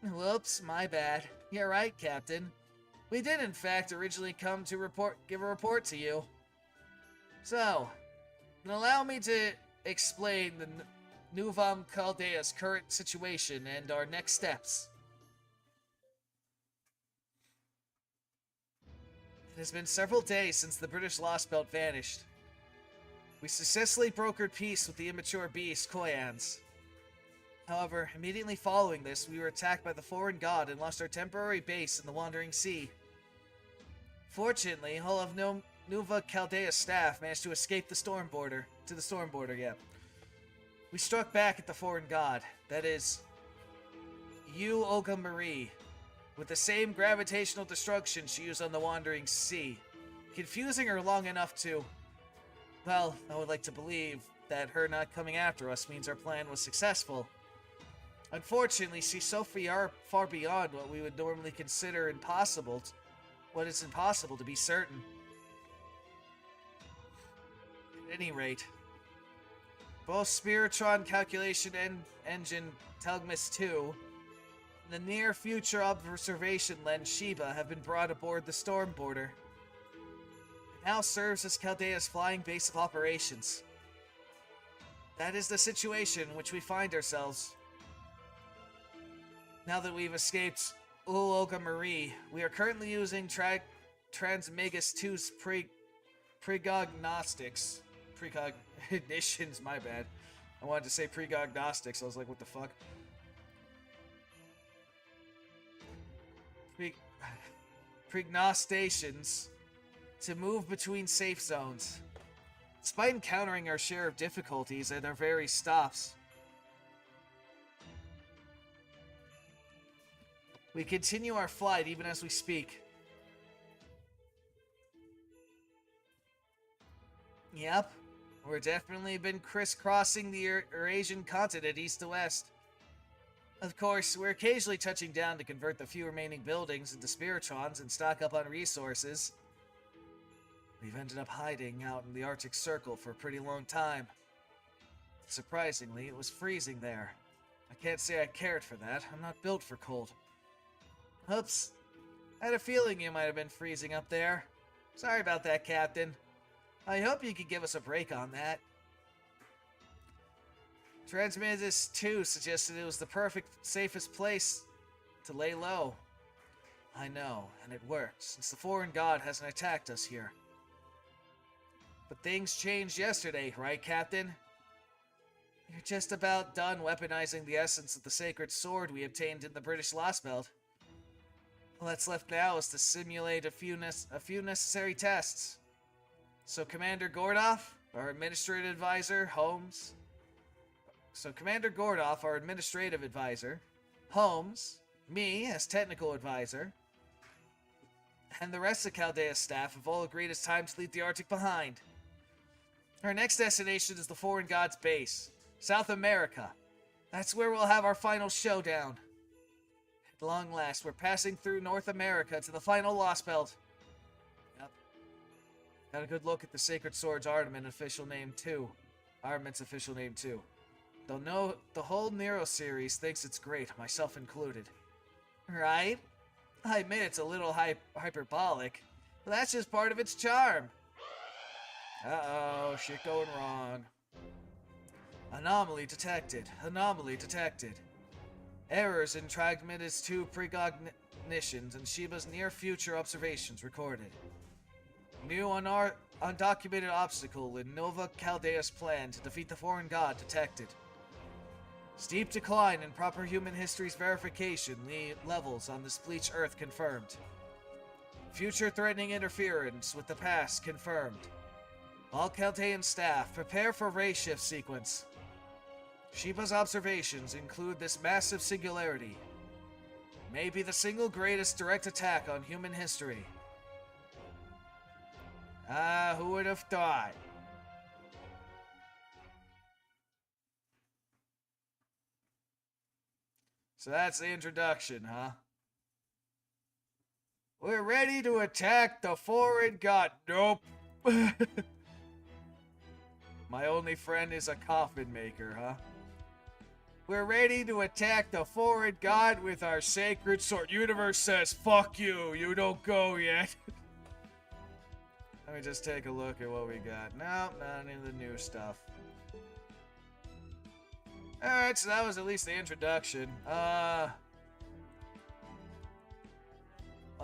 Whoops, my bad. You're right, Captain. We did in fact originally come to give a report to you. So, allow me to explain the Nuvam Caldea's current situation and our next steps. It has been several days since the British Lost Belt vanished. We successfully brokered peace with the immature beast, Koyans. However, immediately following this, we were attacked by the foreign god and lost our temporary base in the Wandering Sea. Fortunately, all of Nuva Caldea's staff managed to escape the Storm Border. We struck back at the foreign god, that is, Yu Olga Marie, with the same gravitational destruction she used on the Wandering Sea, confusing her long enough to... Well, I would like to believe that her not coming after us means our plan was successful. Unfortunately, she's so far beyond what we would normally consider impossible, what is impossible to be certain. At any rate, both Spiritron Calculation Engine Telgmis 2 and the Near Future Observation Lens Sheba have been brought aboard the Storm Border. It now serves as Caldea's flying base of operations. That is the situation in which we find ourselves. Now that we've escaped Uloga Marie, we are currently using Transmegus 2's precognitions, my bad. I wanted to say precognostics, I was like, what the fuck? Pregnostations to move between safe zones. Despite encountering our share of difficulties at our various stops, we continue our flight even as we speak. Yep, we're definitely been crisscrossing the Eurasian continent east to west. Of course, we're occasionally touching down to convert the few remaining buildings into Spiritrons and stock up on resources. We've ended up hiding out in the Arctic Circle for a pretty long time. Surprisingly, it was freezing there. I can't say I cared for that. I'm not built for cold. Oops. I had a feeling you might have been freezing up there. Sorry about that, Captain. I hope you could give us a break on that. Transmegus 2 suggested it was the perfect, safest place to lay low. I know, and it worked, since the foreign god hasn't attacked us here. But things changed yesterday, right, Captain? You're just about done weaponizing the essence of the sacred sword we obtained in the British Lost Belt. All that's left now is to simulate a few necessary tests. So Commander Gordoff, our administrative advisor, Holmes, me as technical advisor, and the rest of Caldea's staff have all agreed it's time to leave the Arctic behind. Our next destination is the foreign god's base, South America. That's where we'll have our final showdown. At long last, we're passing through North America to the final Lost Belt. Yep. Got a good look at the Sacred Sword's armament's official name too. They'll know the whole Nero series thinks it's great, myself included. Right? I admit it's a little hyperbolic, but that's just part of its charm. Uh-oh, shit going wrong. Anomaly detected. Errors in Transmegus 2 precognitions and Sheba's near-future observations recorded. New undocumented obstacle in Nova Caldea's plan to defeat the foreign god detected. Steep decline in proper human history's verification levels on this bleached Earth confirmed. Future threatening interference with the past confirmed. All Chaldean staff, prepare for ray shift sequence. Sheba's observations include this massive singularity. Maybe the single greatest direct attack on human history. Ah, who would have thought? So that's the introduction, huh? We're ready to attack the foreign god. Nope. My only friend is a coffin maker, huh? We're ready to attack the foreign god with our sacred sword. Universe says, fuck you, you don't go yet. Let me just take a look at what we got. Nope, none of the new stuff. Alright, so that was at least the introduction. Well,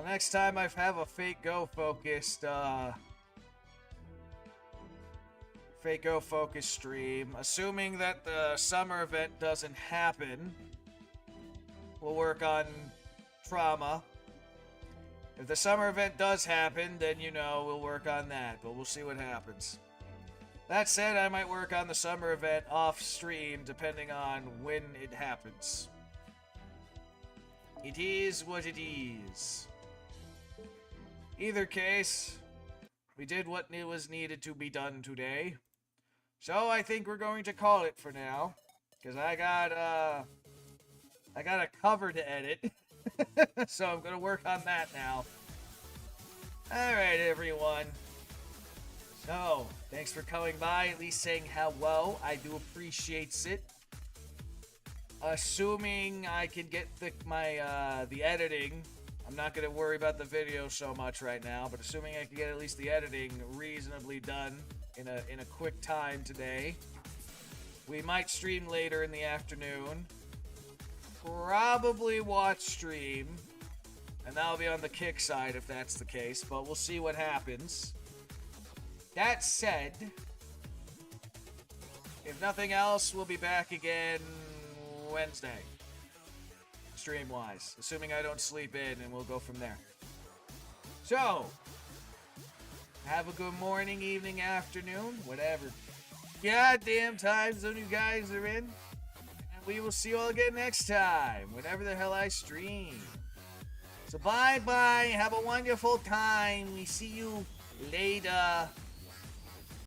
next time I have a Fate Go focused, Fate Go focused stream. Assuming that the summer event doesn't happen, we'll work on trauma. If the summer event does happen, then, you know, we'll work on that. But we'll see what happens. That said, I might work on the summer event off stream, depending on when it happens. It is what it is. Either case, we did what was needed to be done today. So I think we're going to call it for now. Because I got a cover to edit. So I'm going to work on that now. Alright, everyone. So, thanks for coming by, at least saying hello. I do appreciate it. Assuming I can get the editing, I'm not going to worry about the video so much right now, but assuming I can get at least the editing reasonably done in a quick time today, we might stream later in the afternoon. Probably watch stream, and that'll be on the kick side if that's the case, but we'll see what happens. That said, if nothing else, we'll be back again Wednesday, stream-wise, assuming I don't sleep in, and we'll go from there. So, have a good morning, evening, afternoon, whatever goddamn time zone you guys are in, and we will see you all again next time, whenever the hell I stream. So bye-bye, have a wonderful time, we see you later.